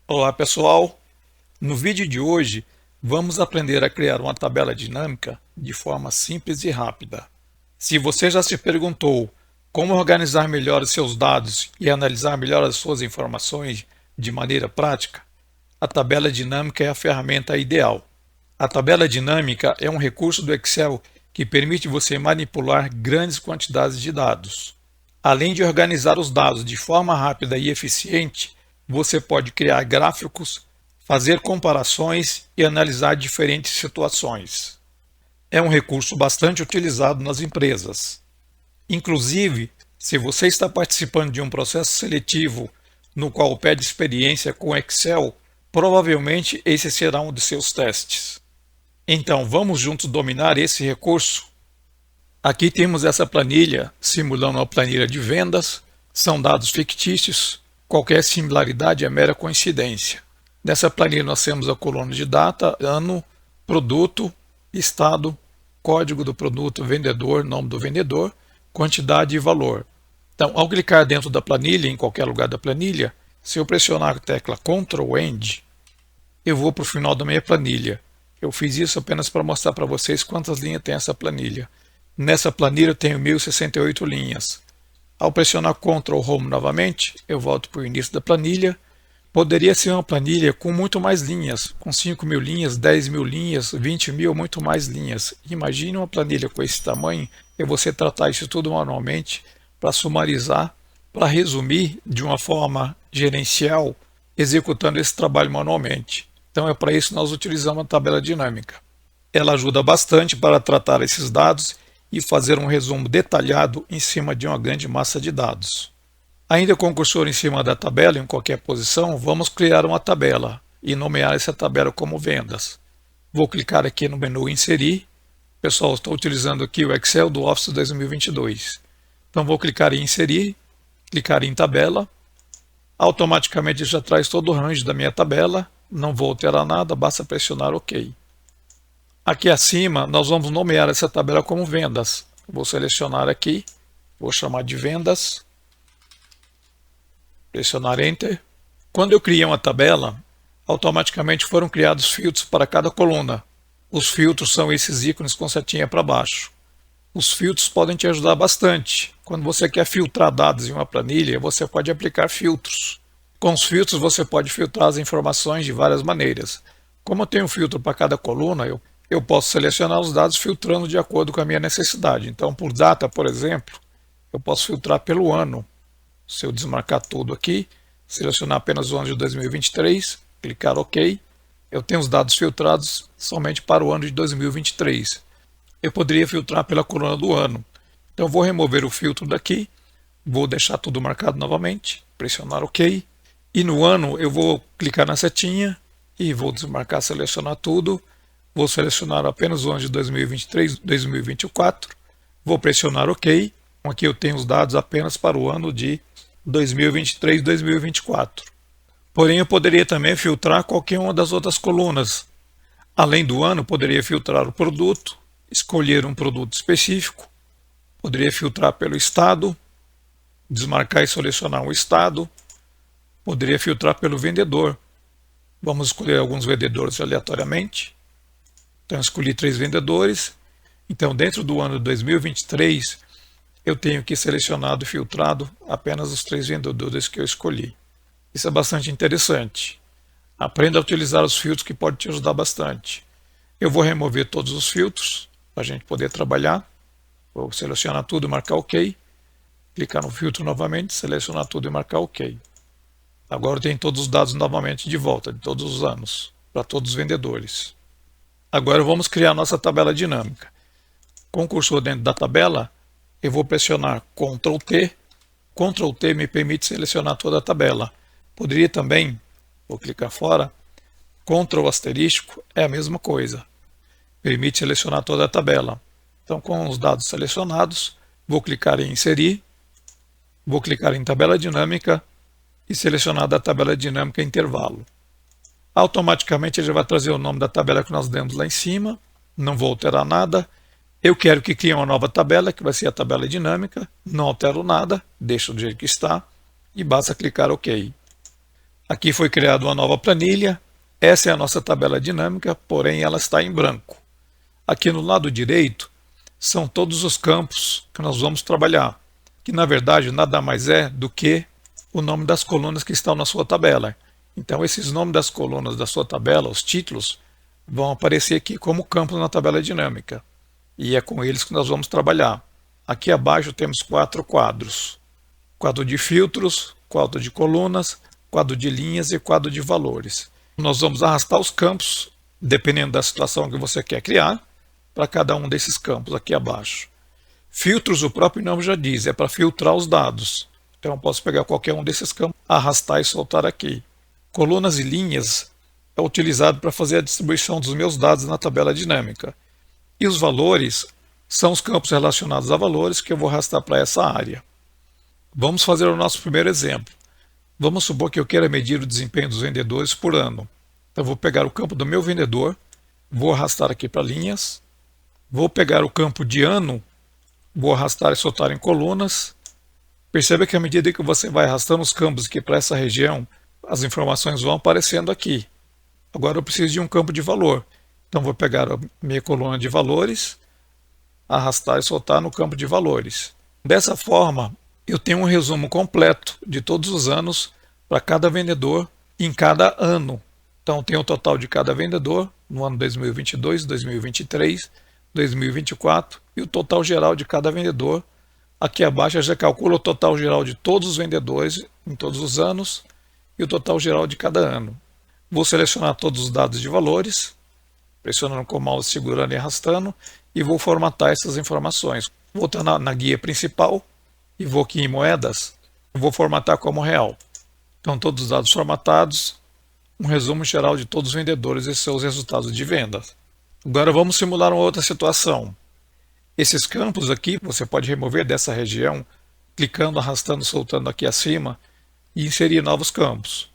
Olá pessoal, no vídeo de hoje vamos aprender a criar uma tabela dinâmica de forma simples e rápida. Se você já se perguntou como organizar melhor os seus dados e analisar melhor as suas informações de maneira prática, a tabela dinâmica é a ferramenta ideal. A tabela dinâmica é um recurso do Excel que permite você manipular grandes quantidades de dados. Além de organizar os dados de forma rápida e eficiente, você pode criar gráficos, fazer comparações e analisar diferentes situações. É um recurso bastante utilizado nas empresas. Inclusive, se você está participando de um processo seletivo no qual pede experiência com Excel, provavelmente esse será um de seus testes. Então, vamos juntos dominar esse recurso? Aqui temos essa planilha simulando uma planilha de vendas. São dados fictícios. Qualquer similaridade é mera coincidência. Nessa planilha nós temos a coluna de data, ano, produto, estado, código do produto, vendedor, nome do vendedor, quantidade e valor. Então, ao clicar dentro da planilha, em qualquer lugar da planilha, se eu pressionar a tecla Ctrl End, eu vou para o final da minha planilha. Eu fiz isso apenas para mostrar para vocês quantas linhas tem essa planilha. Nessa planilha eu tenho 1068 linhas. Ao pressionar Ctrl Home novamente, eu volto para o início da planilha. Poderia ser uma planilha com muito mais linhas, com 5.000 linhas, 10.000 linhas, 20.000 ou muito mais linhas. Imagine uma planilha com esse tamanho e você tratar isso tudo manualmente para sumarizar, para resumir de uma forma gerencial, executando esse trabalho manualmente. Então é para isso que nós utilizamos a tabela dinâmica. Ela ajuda bastante para tratar esses dados e fazer um resumo detalhado em cima de uma grande massa de dados. Ainda com o cursor em cima da tabela, em qualquer posição, vamos criar uma tabela e nomear essa tabela como vendas. Vou clicar aqui no menu Inserir. Pessoal, estou utilizando aqui o Excel do Office 2022. Então vou clicar em Inserir, clicar em Tabela. Automaticamente já traz todo o range da minha tabela. Não vou alterar nada, basta pressionar OK. Aqui acima nós vamos nomear essa tabela como vendas. Vou selecionar aqui, vou chamar de vendas, pressionar Enter. Quando eu criei uma tabela, automaticamente foram criados filtros para cada coluna. Os filtros são esses ícones com setinha para baixo. Os filtros podem te ajudar bastante. Quando você quer filtrar dados em uma planilha, você pode aplicar filtros. Com os filtros você pode filtrar as informações de várias maneiras. Como eu tenho um filtro para cada coluna, eu posso selecionar os dados filtrando de acordo com a minha necessidade. Então, por data, por exemplo, eu posso filtrar pelo ano. Se eu desmarcar tudo aqui, selecionar apenas o ano de 2023, clicar OK, eu tenho os dados filtrados somente para o ano de 2023. Eu poderia filtrar pela coluna do ano. Então, vou remover o filtro daqui, vou deixar tudo marcado novamente, pressionar OK. E no ano, eu vou clicar na setinha e vou desmarcar, selecionar tudo. Vou selecionar apenas o ano de 2023, 2024. Vou pressionar OK. Aqui eu tenho os dados apenas para o ano de 2023, 2024. Porém, eu poderia também filtrar qualquer uma das outras colunas. Além do ano, poderia filtrar o produto, escolher um produto específico. Poderia filtrar pelo estado, desmarcar e selecionar um estado. Poderia filtrar pelo vendedor. Vamos escolher alguns vendedores aleatoriamente. Então, escolhi 3 vendedores. Então, dentro do ano de 2023, eu tenho aqui selecionado e filtrado apenas os 3 vendedores que eu escolhi. Isso é bastante interessante. Aprenda a utilizar os filtros, que pode te ajudar bastante. Eu vou remover todos os filtros para a gente poder trabalhar. Vou selecionar tudo e marcar OK. Clicar no filtro novamente, selecionar tudo e marcar OK. Agora eu tenho todos os dados novamente de volta, de todos os anos, para todos os vendedores. Agora vamos criar nossa tabela dinâmica. Com o cursor dentro da tabela, eu vou pressionar Ctrl T. Ctrl T me permite selecionar toda a tabela. Poderia também, vou clicar fora, Ctrl asterisco é a mesma coisa. Permite selecionar toda a tabela. Então, com os dados selecionados, vou clicar em Inserir, vou clicar em Tabela Dinâmica e selecionar da tabela dinâmica intervalo. Automaticamente ele já vai trazer o nome da tabela que nós demos lá em cima. Não vou alterar nada. Eu quero que crie uma nova tabela, que vai ser a tabela dinâmica. Não altero nada, deixo do jeito que está e basta clicar OK. Aqui foi criada uma nova planilha. Essa é a nossa tabela dinâmica, porém ela está em branco. Aqui no lado direito são todos os campos que nós vamos trabalhar, que na verdade nada mais é do que o nome das colunas que estão na sua tabela. Então esses nomes das colunas da sua tabela, os títulos, vão aparecer aqui como campos na tabela dinâmica. E é com eles que nós vamos trabalhar. Aqui abaixo temos 4 quadros. Quadro de filtros, quadro de colunas, quadro de linhas e quadro de valores. Nós vamos arrastar os campos, dependendo da situação que você quer criar, para cada um desses campos aqui abaixo. Filtros, o próprio nome já diz, é para filtrar os dados. Então eu posso pegar qualquer um desses campos, arrastar e soltar aqui. Colunas e linhas é utilizado para fazer a distribuição dos meus dados na tabela dinâmica. E os valores são os campos relacionados a valores que eu vou arrastar para essa área. Vamos fazer o nosso primeiro exemplo. Vamos supor que eu queira medir o desempenho dos vendedores por ano. Então vou pegar o campo do meu vendedor, vou arrastar aqui para linhas, vou pegar o campo de ano, vou arrastar e soltar em colunas. Perceba que à medida que você vai arrastando os campos aqui para essa região, as informações vão aparecendo aqui. Agora eu preciso de um campo de valor. Então vou pegar a minha coluna de valores, arrastar e soltar no campo de valores. Dessa forma, eu tenho um resumo completo de todos os anos para cada vendedor em cada ano. Então tem o total de cada vendedor no ano 2022, 2023, 2024 e o total geral de cada vendedor. Aqui abaixo eu já calculo o total geral de todos os vendedores em todos os anos e o total geral de cada ano. Vou selecionar todos os dados de valores, pressionando com o mouse, segurando e arrastando, e vou formatar essas informações. Vou estar na guia principal e vou aqui em moedas, vou formatar como real. Então todos os dados formatados, um resumo geral de todos os vendedores e seus resultados de vendas. Agora vamos simular uma outra situação. Esses campos aqui você pode remover dessa região, clicando, arrastando, soltando aqui acima e inserir novos campos.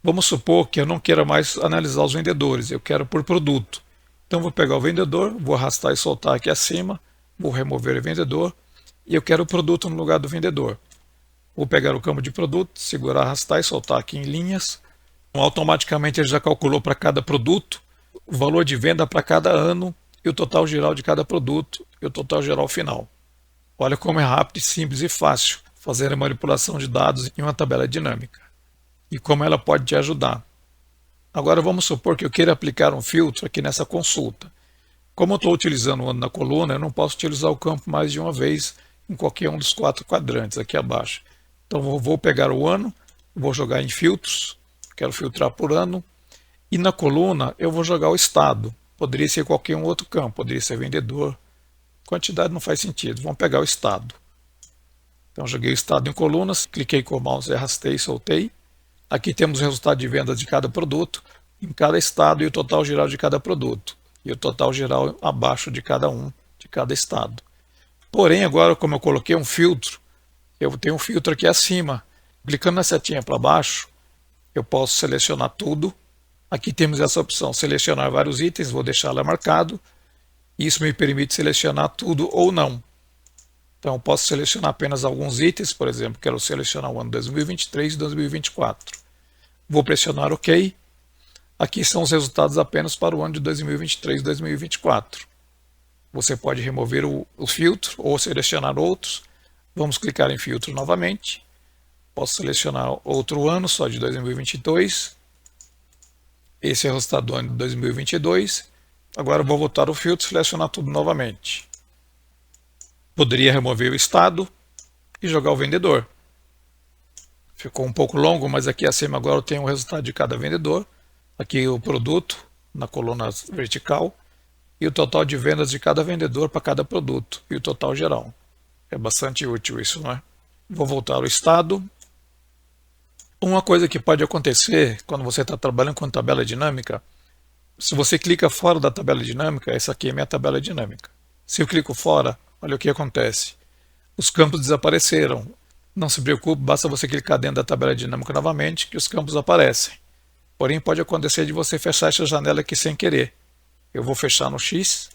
Vamos supor que eu não queira mais analisar os vendedores, eu quero por produto. Então vou pegar o vendedor, vou arrastar e soltar aqui acima, vou remover o vendedor e eu quero o produto no lugar do vendedor. Vou pegar o campo de produto, segurar, arrastar e soltar aqui em linhas. Automaticamente ele já calculou para cada produto o valor de venda para cada ano e o total geral de cada produto e o total geral final. Olha como é rápido, simples e fácil fazer a manipulação de dados em uma tabela dinâmica e como ela pode te ajudar. Agora vamos supor que eu queira aplicar um filtro aqui nessa consulta. Como eu estou utilizando o ano na coluna, eu não posso utilizar o campo mais de uma vez em qualquer um dos 4 quadrantes aqui abaixo. Então vou pegar o ano, vou jogar em filtros, quero filtrar por ano, e na coluna eu vou jogar o estado. Poderia ser qualquer um outro campo, poderia ser vendedor. Quantidade não faz sentido, vamos pegar o estado. Então joguei o estado em colunas, cliquei com o mouse, arrastei e soltei. Aqui temos o resultado de vendas de cada produto, em cada estado e o total geral de cada produto. E o total geral abaixo de cada um, de cada estado. Porém, agora como eu coloquei um filtro, eu tenho um filtro aqui acima. Clicando na setinha para baixo, eu posso selecionar tudo. Aqui temos essa opção, selecionar vários itens, vou deixá-la marcado. Isso me permite selecionar tudo ou não. Então eu posso selecionar apenas alguns itens, por exemplo, quero selecionar o ano 2023 e 2024. Vou pressionar OK. Aqui são os resultados apenas para o ano de 2023 e 2024. Você pode remover o filtro ou selecionar outros. Vamos clicar em filtro novamente. Posso selecionar outro ano, só de 2022. Esse é o resultado do ano de 2022. Agora vou voltar o filtro e selecionar tudo novamente. Poderia remover o estado e jogar o vendedor. Ficou um pouco longo, mas aqui acima agora eu tenho o resultado de cada vendedor. Aqui o produto, na coluna vertical. E o total de vendas de cada vendedor para cada produto. E o total geral. É bastante útil isso, não é? Vou voltar ao estado. Uma coisa que pode acontecer quando você está trabalhando com tabela dinâmica, se você clica fora da tabela dinâmica, essa aqui é minha tabela dinâmica. Se eu clico fora, olha o que acontece. Os campos desapareceram. Não se preocupe, basta você clicar dentro da tabela dinâmica novamente que os campos aparecem. Porém, pode acontecer de você fechar essa janela aqui sem querer. Eu vou fechar no X.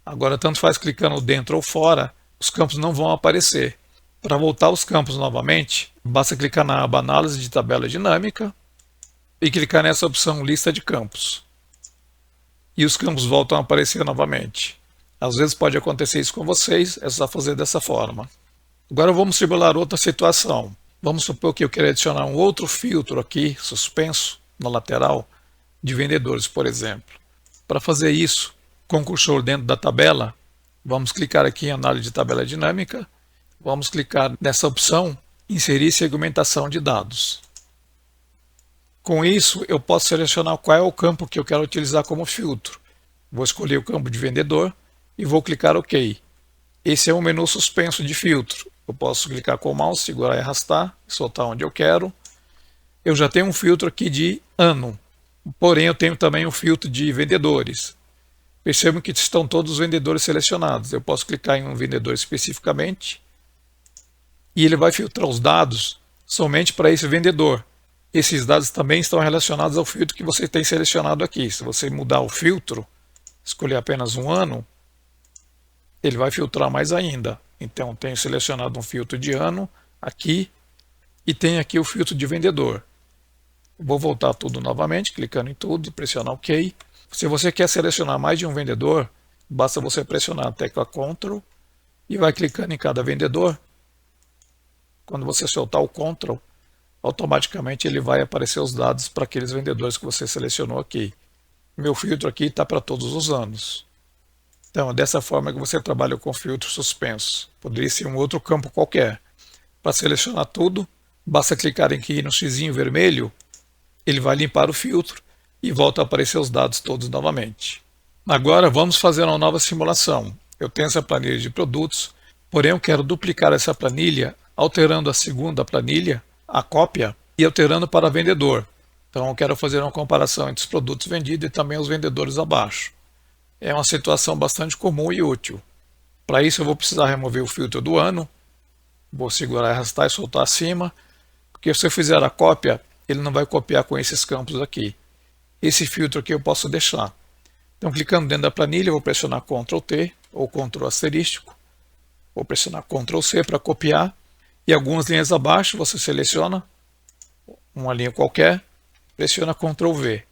Agora, tanto faz clicando dentro ou fora, os campos não vão aparecer. Para voltar os campos novamente, basta clicar na aba Análise de tabela dinâmica. e clicar nessa opção Lista de campos. E os campos voltam a aparecer novamente. Às vezes pode acontecer isso com vocês, é só fazer dessa forma. Agora vamos simular outra situação. Vamos supor que eu quero adicionar um outro filtro aqui, suspenso, na lateral, de vendedores, por exemplo. Para fazer isso, com o cursor dentro da tabela, vamos clicar aqui em Análise de Tabela Dinâmica, vamos clicar nessa opção, Inserir segmentação de dados. Com isso, eu posso selecionar qual é o campo que eu quero utilizar como filtro. Vou escolher o campo de vendedor e vou clicar OK. Esse é um menu suspenso de filtro. Eu posso clicar com o mouse, segurar e arrastar, soltar onde eu quero. Eu já tenho um filtro aqui de ano, porém eu tenho também um filtro de vendedores. Percebam que estão todos os vendedores selecionados. Eu posso clicar em um vendedor especificamente e ele vai filtrar os dados somente para esse vendedor. Esses dados também estão relacionados ao filtro que você tem selecionado aqui. Se você mudar o filtro, escolher apenas um ano, ele vai filtrar mais ainda. Então, tenho selecionado um filtro de ano aqui e tenho aqui o filtro de vendedor. Vou voltar tudo novamente, clicando em tudo e pressionar OK. Se você quer selecionar mais de um vendedor, basta você pressionar a tecla Ctrl e vai clicando em cada vendedor. Quando você soltar o Ctrl, automaticamente ele vai aparecer os dados para aqueles vendedores que você selecionou aqui. Meu filtro aqui está para todos os anos. Então, é dessa forma que você trabalha com filtro suspenso. Poderia ser um outro campo qualquer. Para selecionar tudo, basta clicar aqui no xizinho vermelho, ele vai limpar o filtro e volta a aparecer os dados todos novamente. Agora vamos fazer uma nova simulação. Eu tenho essa planilha de produtos, porém eu quero duplicar essa planilha, alterando a segunda planilha, a cópia, e alterando para vendedor. Então eu quero fazer uma comparação entre os produtos vendidos e também os vendedores abaixo. É uma situação bastante comum e útil. Para isso eu vou precisar remover o filtro do ano. Vou segurar, arrastar e soltar acima. Porque se eu fizer a cópia, ele não vai copiar com esses campos aqui. Esse filtro aqui eu posso deixar. Então clicando dentro da planilha, eu vou pressionar Ctrl T ou Ctrl asterístico. Vou pressionar Ctrl C para copiar. E algumas linhas abaixo você seleciona uma linha qualquer, pressiona Ctrl V.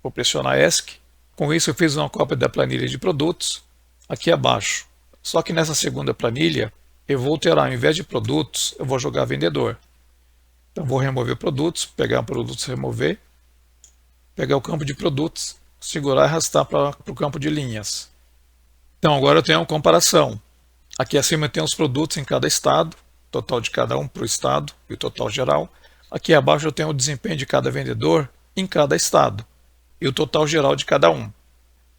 Vou pressionar ESC. Com isso eu fiz uma cópia da planilha de produtos aqui abaixo. Só que nessa segunda planilha eu vou alterar, ao invés de produtos, eu vou jogar vendedor. Então vou remover produtos, pegar produtos, remover, pegar o campo de produtos, segurar e arrastar para o campo de linhas. Então agora eu tenho uma comparação. Aqui acima tem os produtos em cada estado, total de cada um para o estado e o total geral. Aqui abaixo eu tenho o desempenho de cada vendedor em cada estado e o total geral de cada um.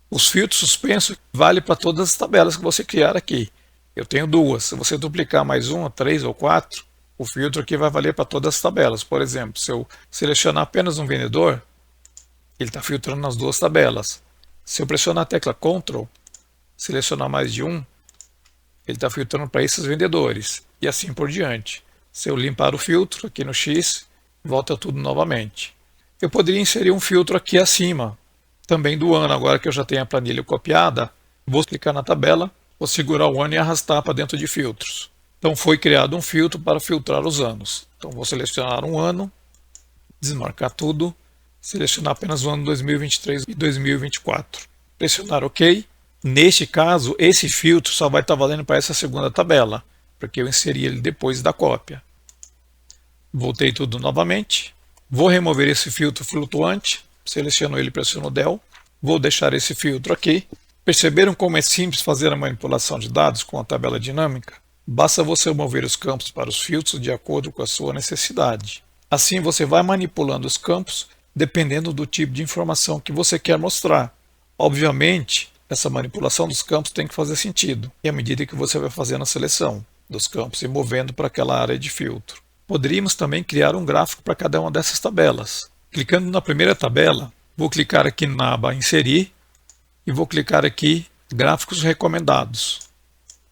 Os filtros suspensos valem para todas as tabelas que você criar aqui. Eu tenho duas. Se você duplicar mais uma, 3 ou 4, o filtro aqui vai valer para todas as tabelas. Por exemplo, se eu selecionar apenas um vendedor, ele está filtrando nas duas tabelas. Se eu pressionar a tecla Ctrl, selecionar mais de um, ele está filtrando para esses vendedores. E assim por diante. Se eu limpar o filtro aqui no X, volta tudo novamente. Eu poderia inserir um filtro aqui acima, também do ano. Agora que eu já tenho a planilha copiada, vou clicar na tabela, vou segurar o ano e arrastar para dentro de filtros. Então foi criado um filtro para filtrar os anos. Então vou selecionar um ano, desmarcar tudo, selecionar apenas o ano 2023 e 2024. Pressionar OK. Neste caso, esse filtro só vai estar valendo para essa segunda tabela, porque eu inseri ele depois da cópia. Voltei tudo novamente. Vou remover esse filtro flutuante, seleciono ele e pressiono Del. Vou deixar esse filtro aqui. Perceberam como é simples fazer a manipulação de dados com a tabela dinâmica? Basta você mover os campos para os filtros de acordo com a sua necessidade. Assim você vai manipulando os campos dependendo do tipo de informação que você quer mostrar. Obviamente, essa manipulação dos campos tem que fazer sentido, e à medida que você vai fazendo a seleção dos campos e movendo para aquela área de filtro. Poderíamos também criar um gráfico para cada uma dessas tabelas. Clicando na primeira tabela, vou clicar aqui na aba Inserir e vou clicar aqui Gráficos recomendados.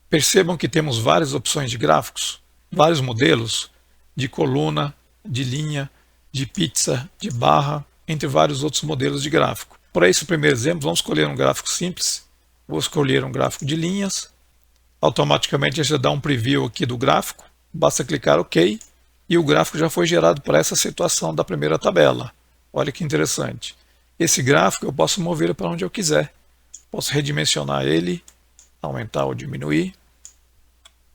Percebam que temos várias opções de gráficos, vários modelos de coluna, de linha, de pizza, de barra, entre vários outros modelos de gráfico. Para esse primeiro exemplo, vamos escolher um gráfico simples. Vou escolher um gráfico de linhas. Automaticamente já dá um preview aqui do gráfico. Basta clicar OK e o gráfico já foi gerado para essa situação da primeira tabela. Olha que interessante. Esse gráfico eu posso mover para onde eu quiser. Posso redimensionar ele, aumentar ou diminuir,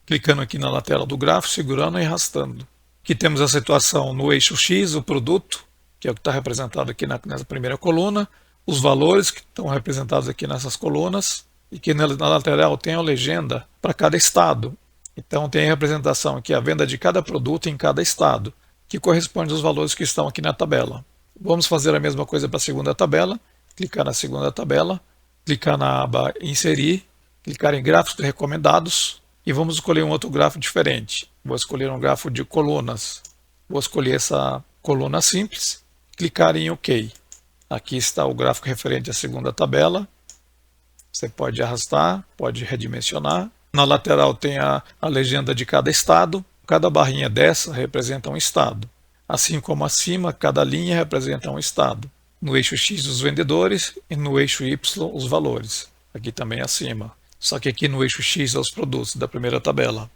clicando aqui na lateral do gráfico, segurando e arrastando. Aqui temos a situação no eixo X, o produto, que é o que está representado aqui nessa primeira coluna, os valores que estão representados aqui nessas colunas, e que na lateral tem a legenda para cada estado. Então tem a representação aqui, a venda de cada produto em cada estado, que corresponde aos valores que estão aqui na tabela. Vamos fazer a mesma coisa para a segunda tabela, clicar na segunda tabela, clicar na aba Inserir, clicar em Gráficos recomendados e vamos escolher um outro gráfico diferente. Vou escolher um gráfico de colunas. Vou escolher essa coluna simples, clicar em OK. Aqui está o gráfico referente à segunda tabela. Você pode arrastar, pode redimensionar. Na lateral tem a legenda de cada estado. Cada barrinha dessa representa um estado. Assim como acima, cada linha representa um estado. No eixo X os vendedores e no eixo Y os valores. Aqui também acima. Só que aqui no eixo X é os produtos da primeira tabela.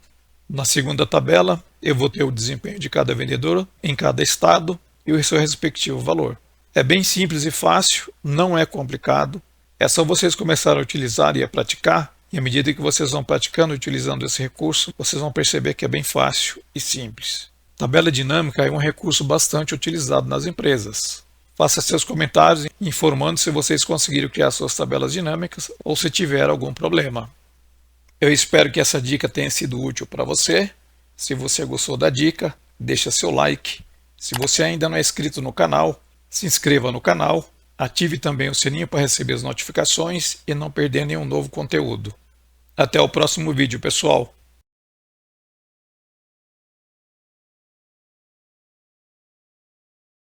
Na segunda tabela eu vou ter o desempenho de cada vendedor em cada estado e o seu respectivo valor. É bem simples e fácil, não é complicado. É só vocês começarem a utilizar e a praticar. E à medida que vocês vão praticando utilizando esse recurso, vocês vão perceber que é bem fácil e simples. Tabela dinâmica é um recurso bastante utilizado nas empresas. Faça seus comentários informando se vocês conseguiram criar suas tabelas dinâmicas ou se tiver algum problema. Eu espero que essa dica tenha sido útil para você. Se você gostou da dica, deixa seu like. Se você ainda não é inscrito no canal, se inscreva no canal. Ative também o sininho para receber as notificações e não perder nenhum novo conteúdo. Até o próximo vídeo, pessoal!